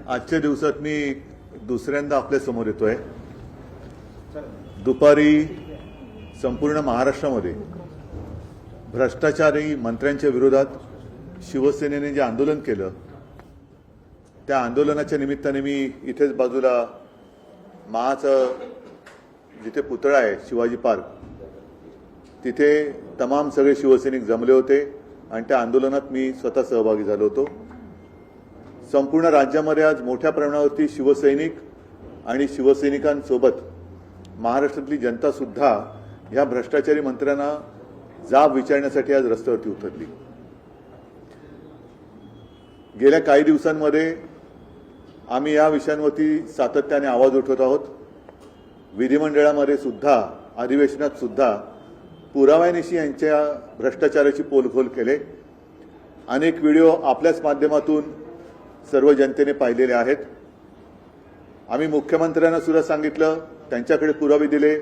आजच्या दिवसात मी दुसऱ्यांदा आपल्या समोर येतोय। दुपारी संपूर्ण महाराष्ट्रामध्ये भ्रष्टाचारी मंत्र्यांच्या विरोधात शिवसेनेने जे आंदोलन केलं त्या आंदोलनाच्या निमित्ताने मी इथेच बाजूला महाचं जिथे पुतळा आहे शिवाजी पार्क तिथे तमाम सगळे शिवसैनिक जमले होते आणि त्या आंदोलनात मी स्वतः सहभागी झालो होतो। संपूर्ण राज्यामध्ये आज मोठ्या प्रमाणावरती शिवसैनिक आणि शिवसैनिकांसोबत महाराष्ट्रातली जनता सुद्धा या भ्रष्टाचारी मंत्र्यांना जाब विचारण्यासाठी आज रस्त्यावरती उतरली। गेल्या काही दिवसांमध्ये आम्ही या विषयांवरती सातत्याने आवाज उठवत आहोत। विधिमंडळामध्ये सुद्धा अधिवेशनात सुद्धा पुराव्यानिशी यांच्या भ्रष्टाचाराची पोलखोल केले। अनेक व्हिडिओ आपल्याच माध्यमातून सर्व जनतेने पाहिलेले आहेत। आम्ही मुख्यमंत्र्यांना सुद्धा सांगितलं, त्यांच्याकडे पुरावे दिले,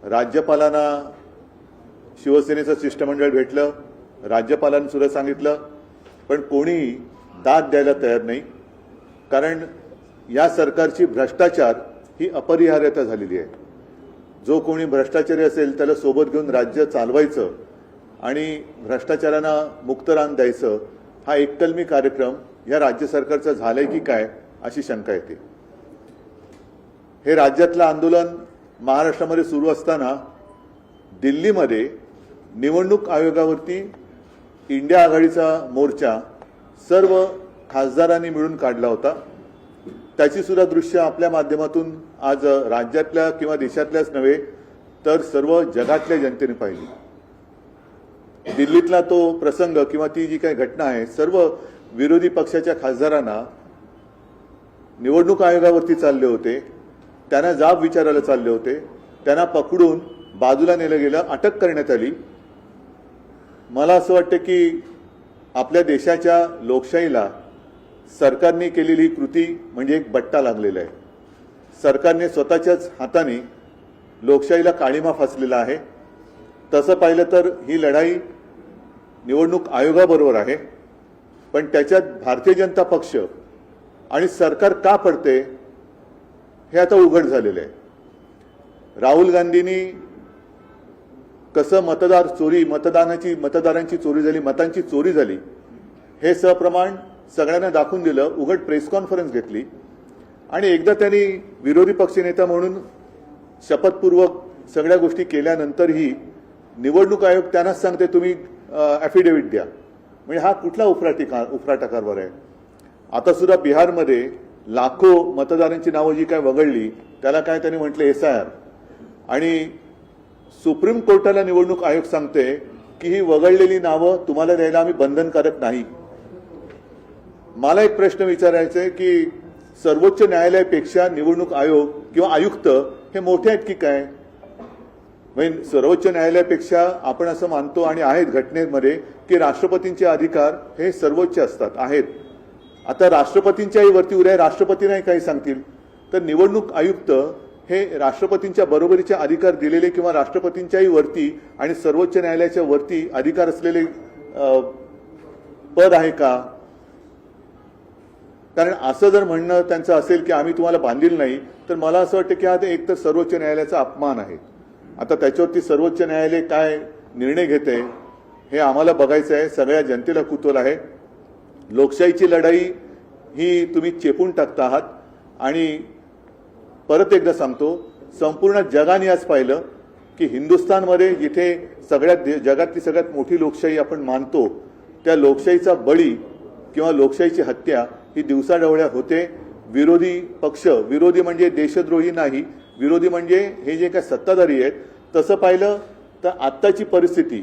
राज्यपालांना शिवसेनेचं शिष्टमंडळ भेटलं, राज्यपालांना सुद्धा सांगितलं, पण कोणीही दाद द्यायला तयार नाही। कारण या सरकारची भ्रष्टाचार ही अपरिहार्यता झालेली आहे। जो कोणी भ्रष्टाचारी असेल त्याला सोबत घेऊन राज्य चालवायचं आणि भ्रष्टाचारांना मुक्त रान द्यायचं हा एककलमी कार्यक्रम या राज्य सरकारचा झालाय की काय अशी शंका येते। हे राज्यातलं आंदोलन महाराष्ट्रामध्ये सुरू असताना दिल्लीमध्ये निवडणूक आयोगावरती इंडिया आघाडीचा मोर्चा सर्व खासदारांनी मिळून काढला होता। त्याची सुद्धा दृश्य आपल्या माध्यमातून आज राज्यातल्या किंवा देशातल्याच नव्हे तर सर्व जगातल्या जनतेने पाहिली। दिल्लीतला तो प्रसंग किंवा ती जी काही घटना आहे, सर्व विरोधी पक्षाच्या खासदारांना निवडणूक आयोगावरती चालले होते, त्यांना जाब विचारायला चालले होते, त्यांना पकडून बाजूला नेलं गेलं, अटक करण्यात आली। मला असं वाटतं की आपल्या देशाच्या लोकशाहीला सरकारने केलेली ही कृती म्हणजे एक बट्टा लागलेला आहे। सरकारने स्वतःच्याच हाताने लोकशाहीला काळिमा फासलेला आहे। तसं पाहिलं तर ही लढाई निवडणूक आयोगाबरोबर आहे, पण त्याच्यात भारतीय जनता पक्ष आणि सरकार का पडते हे आता उघड झालेलं आहे। राहुल गांधींनी कसं मतदारांची चोरी झाली, मतांची चोरी झाली हे सप्रमाण सगळ्यांना दाखवून दिलं, उघड प्रेस कॉन्फरन्स घेतली आणि एकदा त्यांनी विरोधी पक्षनेता म्हणून शपथपूर्वक सगळ्या गोष्टी केल्यानंतरही निवडणूक आयोग त्यांनाच सांगते तुम्ही ॲफिडेव्हिट द्या। म्हणजे हा कुठला उफराटा कारभार आहे। आता सुद्धा बिहारमध्ये लाखो मतदारांची नावं जी काय वगळली त्याला काय त्यांनी म्हटलं SIR, आणि सुप्रीम कोर्टाला निवडणूक आयोग सांगते की ही वगळलेली नावं तुम्हाला द्यायला आम्ही बंधनकारक नाही। मला एक प्रश्न विचारायचा आहे की सर्वोच्च न्यायालयापेक्षा निवडणूक आयोग किंवा आयुक्त हे मोठे आहेत की काय? म्हणजे सर्वोच्च न्यायालयापेक्षा आपण असं मानतो आणि आहेत घटनेमध्ये की राष्ट्रपतींचे अधिकार हे सर्वोच्च असतात आहेत। आता राष्ट्रपतींच्याही वरती उद्या राष्ट्रपतींनाही काही सांगतील तर निवडणूक आयुक्त हे राष्ट्रपतींच्या बरोबरीचे अधिकार दिलेले किंवा राष्ट्रपतींच्याही वरती आणि सर्वोच्च न्यायालयाच्या वरती अधिकार असलेले पद आहे का? कारण असं जर म्हणणं त्यांचं असेल की आम्ही तुम्हाला बांधील नाही तर मला असं वाटतं की हा एक तर सर्वोच्च न्यायालयाचा अपमान आहे। आता त्याच्यावरती सर्वोच्च न्यायालय काय निर्णय घेते हे आम्हाला बघायचं आहे, सगळ्या जनतेला कुतूहल आहे। लोकशाहीची लढाई ही तुम्ही चेपून टाकता आहात आणि परत एकदा सांगतो, संपूर्ण जगाने आज पाहिलं की हिंदुस्थानमध्ये जिथे जगातली सगळ्यात मोठी लोकशाही आपण मानतो त्या लोकशाहीचा बळी किंवा लोकशाहीची हत्या ही दिवसाढवळ्या होते। विरोधी पक्ष, विरोधी म्हणजे देशद्रोही नाही, विरोधी म्हणजे हे जे काय सत्ताधारी आहेत, तसं पाहिलं तर आत्ताची परिस्थिती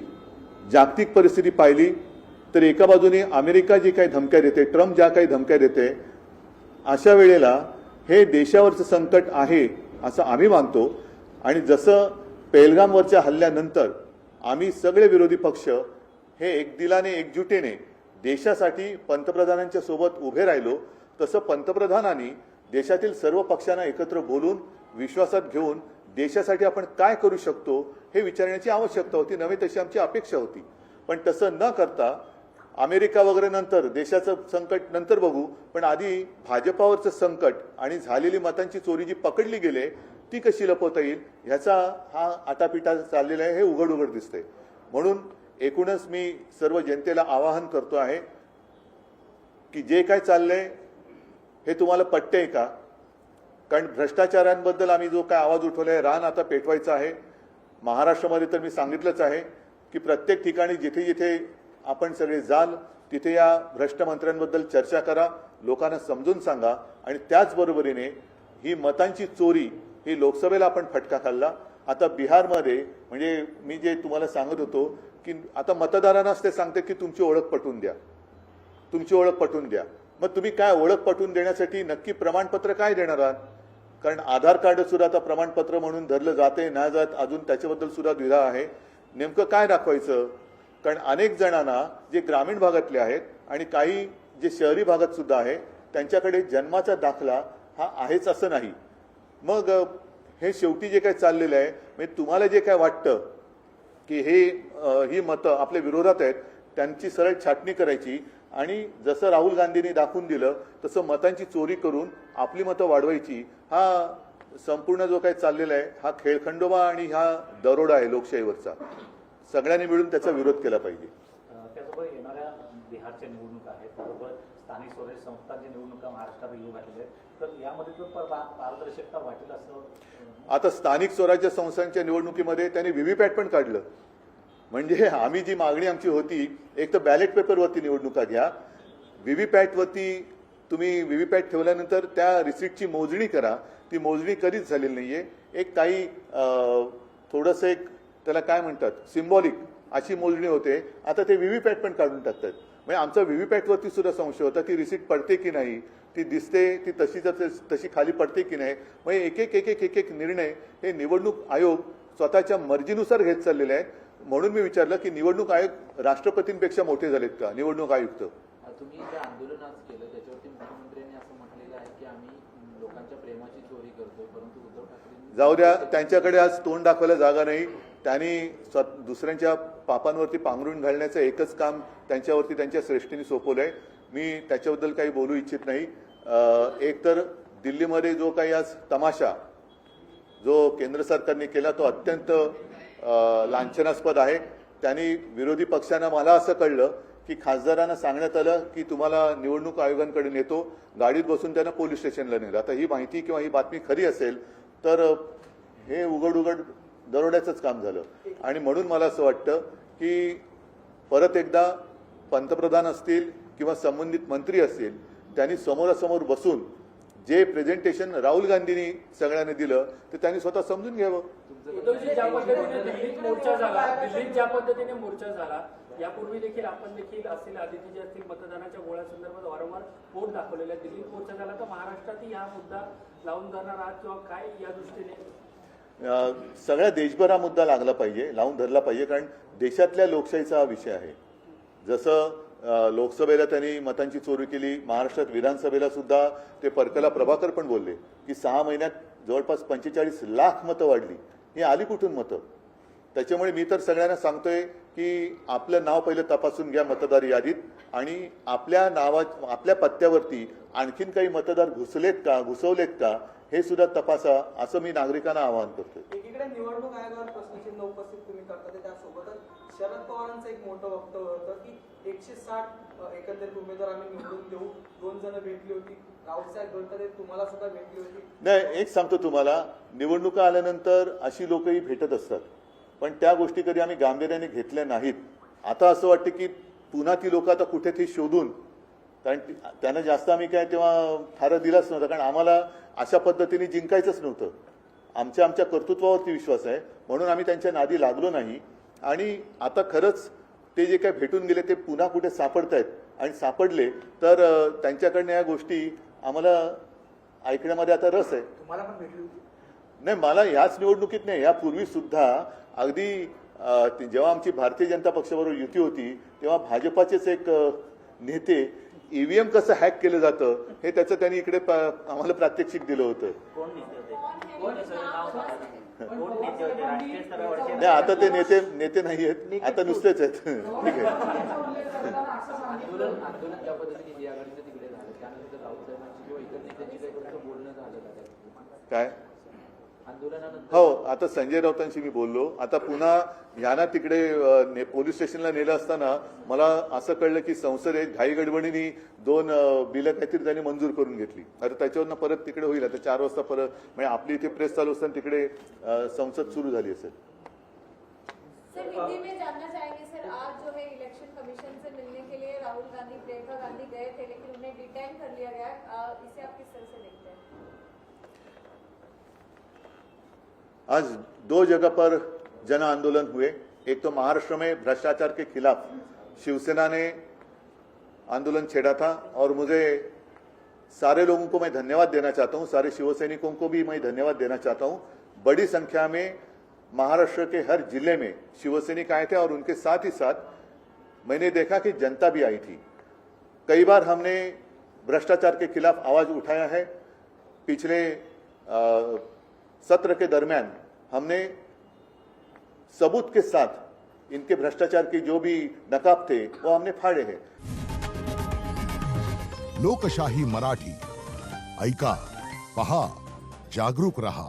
जागतिक परिस्थिती पाहिली तर एका बाजूने अमेरिका जी काही धमक्या देते, ट्रम्प ज्या काही धमक्या देते, अशा वेळेला हे देशावरचं संकट आहे असं आम्ही मानतो। आणि जसं पेहलगामवरच्या हल्ल्यानंतर आम्ही सगळे विरोधी पक्ष हे एकदिलाने एकजुटीने देशासाठी पंतप्रधानांच्या सोबत उभे राहिलो, तसं पंतप्रधानांनी देशातील सर्व पक्षांना एकत्र बोलून विश्वासात घेऊन देशासाठी आपण काय करू शकतो हे विचारण्याची आवश्यकता होती, नव्हे तशी आमची अपेक्षा होती। पण तसं न करता अमेरिका वगैरे नंतर, देशाचं संकट नंतर बघू, पण आधी भाजपावरचं संकट आणि झालेली मतांची चोरी जी पकडली गेली ती कशी लपवता येईल ह्याचा हा आटापिटा चाललेला आहे, हे उघड उघड दिसतंय. म्हणून एकूणच मी सर्व जनतेला आवाहन करतो आहे की जे काय चाललंय हे तुम्हाला पटतंय का? कारण भ्रष्टाचारांबद्दल आम्ही जो काय आवाज उठवलाय, रान आता पेटवायचा आहे. महाराष्ट्रामध्ये तर मी सांगितलंच आहे की प्रत्येक ठिकाणी जिथे जिथे आपण सगळे जाल तिथे या भ्रष्ट मंत्र्यांबद्दल चर्चा करा, लोकांना समजून सांगा. आणि त्याचबरोबरीने ही मतांची चोरी ही लोकसभेला आपण फटका खाल्ला. आता बिहारमध्ये म्हणजे मी जे तुम्हाला सांगत होतो की आता मतदारांनाच ते सांगते की तुमची ओळख पटवून द्या, तुमची ओळख पटवून द्या. मग तुम्ही काय ओळख पटवून देण्यासाठी नक्की प्रमाणपत्र काय देणार आहात? कारण आधार कार्ड सुद्धा आता प्रमाणपत्र म्हणून धरलं जाते ना जात, अजून त्याच्याबद्दल सुद्धा द्विधा आहे. नेमकं काय दाखवायचं? कारण अनेक जणांना जे ग्रामीण भागातले आहेत आणि काही जे शहरी भागात सुद्धा आहे त्यांच्याकडे जन्माचा दाखला हा आहेच असं नाही. मग हे शेवटी जे काय चाललेलं आहे, म्हणजे तुम्हाला जे काय वाटतं की ही मतं आपल्या विरोधात आहेत त्यांची सरळ छाटणी करायची आणि जसं राहुल गांधींनी दाखवून दिलं तसं मतांची चोरी करून आपली मतं वाढवायची, हा संपूर्ण जो काही चाललेला आहे हा खेळखंडोबा आणि हा दरोडा आहे लोकशाहीवरचा. सगळ्यांनी मिळून त्याचा विरोध केला पाहिजे. त्याचबरोबर येणाऱ्या बिहारच्या निवडणुका आहेत, बरोबर स्थानिक स्वराज्य संस्थांच्या निवडणुका महाराष्ट्रात येऊ घातलेल्या आहेत, तर यामध्ये जो पारदर्शकता वाटेल असं आता स्थानिक स्वराज्य संस्थांच्या निवडणुकीमध्ये त्यांनी व्हीव्हीपॅट पण काढलं. म्हणजे आम्ही जी मागणी आमची होती, एक तर बॅलेट पेपरवरती निवडणुका घ्या, व्हीव्हीपॅटवरती तुम्ही व्हीव्हीपॅट ठेवल्यानंतर त्या रिसिप्टची मोजणी करा. ती मोजणी कधीच झालेली नाहीये. एक काही थोडंसं एक त्याला काय म्हणतात सिम्बॉलिक अशी मोजणी होते. आता ते व्हीव्हीपॅट पण काढून टाकतात. म्हणजे आमचा व्हीव्हीपॅटवरती सुद्धा संशय होता की रिसिप्ट पडते की नाही, ती दिसते ती तशी खाली पडते की नाही. म्हणजे एक एक निर्णय हे निवडणूक आयोग स्वतःच्या मर्जीनुसार घेत चाललेले आहेत. म्हणून मी विचारलं की निवडणूक आयोग राष्ट्रपतींपेक्षा मोठे झालेत का निवडणूक आयुक्त? तुम्ही जे आंदोलन आज केलं त्याच्यावरती मुख्यमंत्र्यांनी असं म्हटलेलं आहे की आम्ही लोकांच्या प्रेमाची चोरी करतोय, परंतु उद्धव ठाकरे जाऊ द्या, त्यांच्याकडे आज तोंड दाखवायला जागा नाही. त्यांनी दुसऱ्यांच्या पापांवरती पांघरून घालण्याचं एकच काम त्यांच्यावरती त्यांच्या श्रेष्ठींनी सोपवलंय. मी त्याच्याबद्दल काही बोलू इच्छित नाही. एक तर दिल्लीमध्ये जो काही आज तमाशा जो केंद्र सरकारने केला तो अत्यंत लांछनास्पद आहे. त्यांनी विरोधी पक्षांना मला असं कळलं की खासदारांना सांगण्यात आलं की तुम्हाला निवडणूक आयोगांकडे नेतो, गाडीत बसून त्यांना पोलीस स्टेशनला नेलं. आता ही माहिती किंवा ही बातमी खरी असेल तर हे उघड उघड दरोड्याचंच काम झालं. आणि म्हणून मला असं वाटतं की परत एकदा पंतप्रधान असतील किंवा संबंधित मंत्री असतील त्यांनी समोरासमोर बसून जे प्रेझेंटेशन राहुल गांधींनी सगळ्यांनी दिलं ते त्यांनी स्वतः समजून घ्यावं. उद्धवजी, ज्या पद्धतीने दिल्लीत मोर्चा झाला, यापूर्वी देखील आपण देखील असतील आदिती जे असतील मतदानाच्या गोळ्यासंदर्भात वारंवार पोट दाखवलेला आहे. दिल्लीत मोर्चा झाला तर महाराष्ट्रातही हा मुद्दा लावून धरणार आहात किंवा काय या दृष्टीने? सगळ्या देशभर हा मुद्दा लागला पाहिजे, लावून धरला पाहिजे. कारण देशातल्या लोकशाहीचा हा विषय आहे. जसं लोकसभेला त्यांनी मतांची चोरी केली, महाराष्ट्रात विधानसभेला सुद्धा ते परकला प्रभाकर पण बोलले की 6 महिन्यात जवळपास 45 लाख मतं वाढली. ही आली कुठून मतं? त्याच्यामुळे मी तर सगळ्यांना सांगतोय की आपलं नाव पहिलं तपासून घ्या मतदार यादीत आणि आपल्या पत्त्यावरती आणखीन काही मतदार घुसवलेत का हे सुद्धा तपासा, असं मी नागरिकांना आवाहन करतोय. एकीकडे निवडणूक आयोगावर प्रश्नचिन्ह उपस्थित तुम्ही करता, त्यासोबतच शरद पवारांचं एक मोठं वक्तव्य होतं की 160 एकंदरीत उमेदवार आम्ही निवडून देऊ. 2 जण भेटली होती, रावसाहेब गडकरी तुम्हाला सुद्धा भेटली होती. नाही, एक सांगतो तुम्हाला, निवडणुका आल्यानंतर अशी लोकही भेटत असतात, पण त्या गोष्टी कधी आम्ही गांभीर्याने घेतल्या नाहीत. आता असं वाटतं की पुन्हा ती लोक आता कुठेतरी शोधून, कारण त्यांना जास्त आम्ही काय तेव्हा थारा दिलाच नव्हता, कारण आम्हाला अशा पद्धतीने जिंकायचंच नव्हतं. आमच्या कर्तृत्वावरती विश्वास आहे म्हणून आम्ही त्यांच्या नादी लागलो नाही. आणि आता खरंच ते जे काय भेटून गेले ते पुन्हा कुठे सापडतायत आणि सापडले तर त्यांच्याकडनं या गोष्टी आम्हाला ऐकण्यामध्ये आता रस आहे. तुम्हाला पण भेटली होती? नाही, मला ह्याच निवडणुकीत नाही, यापूर्वी सुद्धा अगदी जेव्हा आमची भारतीय जनता पक्षाबरोबर युती होती तेव्हा भाजपाचेच एक नेते ईव्हीएम कसं हॅक केलं जातं हे त्याचं त्यांनी इकडे आम्हाला प्रात्यक्षिक दिलं होतं. नाही, आता ते नेते नाही आहेत, आता नुसतेच आहेत. ठीक आहे. आंदोलन ज्या पद्धतीने इंडिया आघाडीचं तिकडे झालं त्यानंतर राऊत साहेबांची किंवा इतर नेत्यांची काही गोष्ट बोलणं झालं का त्यात? काय आंदोलनानंतर हो, आता संजय राऊतांशी मी बोललो. आता पुन्हा ह्यांना तिकडे पोलीस स्टेशनला नेलं असताना मला असं कळलं की संसदेत घाई गडबडीने 2 बिलं काहीतरी त्यांनी मंजूर करून घेतली. आता त्याच्यावरनं परत तिकडे होईल. आता 4 वाजता परत म्हणजे आपली इथे प्रेस चालू असताना तिकडे संसद सुरू झाली असेल. सर हिंदी में जानना चाहेंगे सर, आज जो है इलेक्शन कमीशन से मिलने के लिए राहुल गांधी प्रियंका गांधी गए थे लेकिन उन्हें डिटेन कर लिया गया, इसे आप किस तरह से देखते हैं? आज 2 जगह पर जन आंदोलन हुए. एक तो महाराष्ट्र में भ्रष्टाचार के खिलाफ शिवसेना ने आंदोलन छेड़ा था और मुझे सारे लोगों को मैं धन्यवाद देना चाहता हूं, सारे शिवसैनिकों को भी मैं धन्यवाद देना चाहता हूं. बड़ी संख्या में महाराष्ट्र के हर जिले में शिवसैनिक आए थे और उनके साथ ही साथ मैंने देखा कि जनता भी आई थी. कई बार हमने भ्रष्टाचार के खिलाफ आवाज उठाया है. पिछले सत्र के दरमियान हमने सबूत के साथ इनके भ्रष्टाचार के जो भी नकाब थे वो हमने फाड़े हैं. लोकशाही मराठी ऐका, पहा, जागरूक रहा.